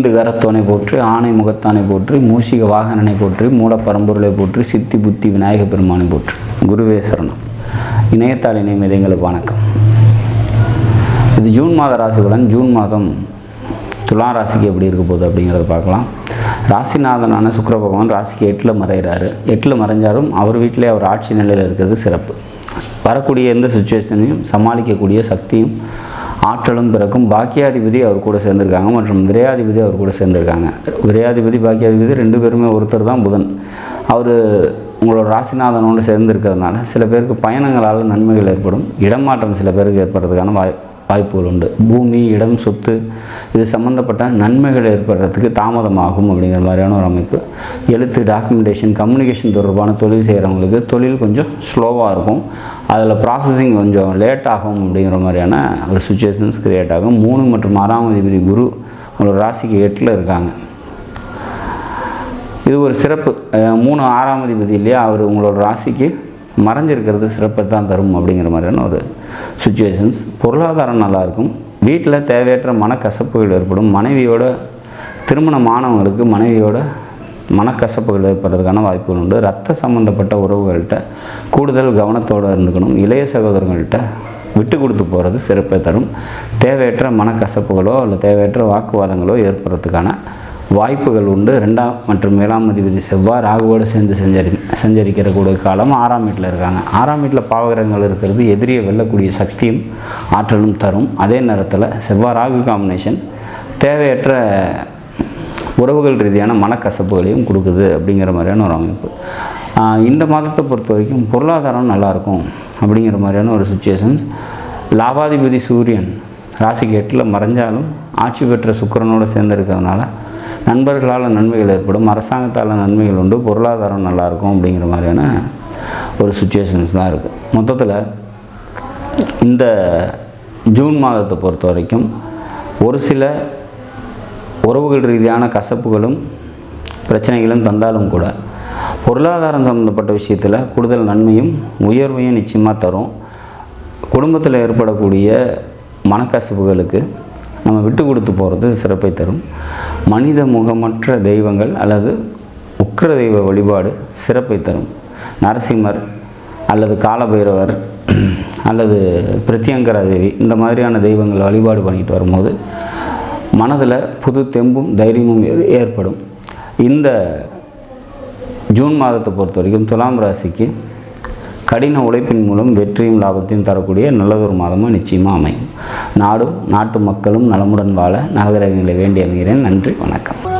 ஈண்டு கரத்தோனை போற்றி, ஆணை முகத்தானை போற்றி, மூஷிக வாகனனை போற்றி, மூட பரம்பொருளை போற்றி, சித்தி புத்தி விநாயக பெருமானை போற்றி. குருவே சரணம். இணையத்தாள் இணையம் எங்களுக்கு வணக்கம். இது ஜூன் மாத ராசி பலன். ஜூன் மாதம் துலா ராசிக்கு எப்படி இருக்க போகுது அப்படிங்கிறத பார்க்கலாம். ராசிநாதனான சுக்கிர பகவான் ராசிக்கு 8ல் மறைகிறாரு. 8ல் மறைஞ்சாலும் அவர் வீட்டிலே அவர் ஆட்சி நிலையில் இருக்கிறது சிறப்பு. வரக்கூடிய எந்த சுச்சுவேஷனையும் சமாளிக்கக்கூடிய சக்தியும் ஆற்றலும் பிறக்கும். பாக்கியாதிபதி அவர் கூட சேர்ந்துருக்காங்க மற்றும் விரையாதிபதி அவர் கூட சேர்ந்துருக்காங்க. விரையாதிபதி பாக்கியாதிபதி 2 பேருமே ஒருத்தர் தான் புதன். அவர் உங்களோட ராசிநாதனோடு சேர்ந்துருக்கிறதுனால சில பேருக்கு பயணங்களால் நன்மைகள் ஏற்படும். இடமாற்றம் சில பேருக்கு ஏற்படுறதுக்கான வாய்ப்புகள் உண்டு. பூமி, இடம், சொத்து இது சம்மந்தப்பட்ட நன்மைகள் ஏற்படுறதுக்கு தாமதமாகும் அப்படிங்கிற மாதிரியான ஒரு அமைப்பு. எழுத்து, டாக்குமெண்டேஷன், கம்யூனிகேஷன் தொடர்பான தொழில் செய்கிறவங்களுக்கு தொழில் கொஞ்சம் ஸ்லோவாக இருக்கும். அதில் ப்ராசஸிங் கொஞ்சம் லேட் ஆகும் அப்படிங்கிற மாதிரியான ஒரு சுச்சுவேஷன்ஸ் க்ரியேட் ஆகும். 3 மற்றும் 6ஆம் அதிபதி குரு உங்களோட ராசிக்கு 8ல் இருக்காங்க. இது ஒரு சிறப்பு. 3 6ஆம் அதிபதி இல்லையா, அவர் உங்களோட ராசிக்கு மறைஞ்சிருக்கிறது சிறப்பை தான் தரும் அப்படிங்கிற மாதிரியான ஒரு சுச்சுவேஷன்ஸ். பொருளாதாரம் நல்லாயிருக்கும். வீட்டில் தேவையற்ற மனக்கசப்புகள் ஏற்படும். மனைவியோட திருமணமானவங்களுக்கு மனைவியோட மனக்கசப்புகள் ஏற்படுறதுக்கான வாய்ப்புகள் உண்டு. ரத்த சம்மந்தப்பட்ட உறவுகள்கிட்ட கூடுதல் கவனத்தோடு இருந்துக்கணும். இளைய சகோதரங்கள்கிட்ட விட்டு கொடுத்து போகிறது சிறப்பை தரும். தேவையற்ற மனக்கசப்புகளோ இல்லை தேவையற்ற வாக்குவாதங்களோ ஏற்படுறதுக்கான வாய்ப்புகள் உண்டு. 2ஆம் மற்றும் 7ஆம் அதிபதி செவ்வாய் ராகுவோடு சேர்ந்து சஞ்சரிக்கிறக்கூடிய காலம் 6ஆம் வீட்டில் இருக்காங்க. 6ஆம் வீட்டில் பாவகிரகங்கள் இருக்கிறது எதிரியை வெல்லக்கூடிய சக்தியும் ஆற்றலும் தரும். அதே நேரத்தில் செவ்வாய் ராகு காம்பினேஷன் தேவையற்ற உறவுகள் ரீதியான மனக்கசப்புகளையும் கொடுக்குது அப்படிங்கிற மாதிரியான ஒரு அமைப்பு. இந்த மாதத்தை பொறுத்த வரைக்கும் பொருளாதாரம் நல்லாயிருக்கும் அப்படிங்கிற மாதிரியான ஒரு சுச்சுவேஷன்ஸ். லாபாதிபதி சூரியன் ராசிக்கு 8ல் மறைஞ்சாலும் ஆட்சி பெற்ற சுக்கிரனோடு சேர்ந்துருக்கிறதுனால நண்பர்களால் நன்மைகள் ஏற்படும். அரசாங்கத்தால் நன்மைகள் உண்டு. பொருளாதாரம் நல்லாயிருக்கும் அப்படிங்கிற மாதிரியான ஒரு சுச்சுவேஷன்ஸ் தான் இருக்குது. மொத்தத்தில் இந்த ஜூன் மாதத்தை பொறுத்த வரைக்கும் ஒரு சில உறவுகள் ரீதியான கசப்புகளும் பிரச்சனைகளும் தந்தாலும் கூட பொருளாதாரம் சம்மந்தப்பட்ட விஷயத்தில் கூடுதல் நன்மையும் உயர்வையும் நிச்சயமாக தரும். குடும்பத்தில் ஏற்படக்கூடிய மனக்கசப்புகளுக்கு நம்ம விட்டு கொடுத்து போகிறது சிறப்பை தரும். மனித முகமற்ற தெய்வங்கள் அல்லது உக்கிர தெய்வ வழிபாடு சிறப்பை தரும். நரசிம்மர் அல்லது காலபைரவர் அல்லது பிரத்யங்கரா தேவி இந்த மாதிரியான தெய்வங்கள் வழிபாடு பண்ணிட்டு வரும்போது மனதில் புது தெம்பும் தைரியமும் ஏற்படும். இந்த ஜூன் மாதத்தை பொறுத்த வரைக்கும் துலாம் ராசிக்கு கடின உழைப்பின் மூலம் வெற்றியும் லாபத்தையும் தரக்கூடிய நல்லதொரு மாதமாக நிச்சயமாக அமையும். நாடும் நாட்டு மக்களும் நலமுடன் வாழ நவகிரகங்களை வேண்டி அமைகிறேன். நன்றி, வணக்கம்.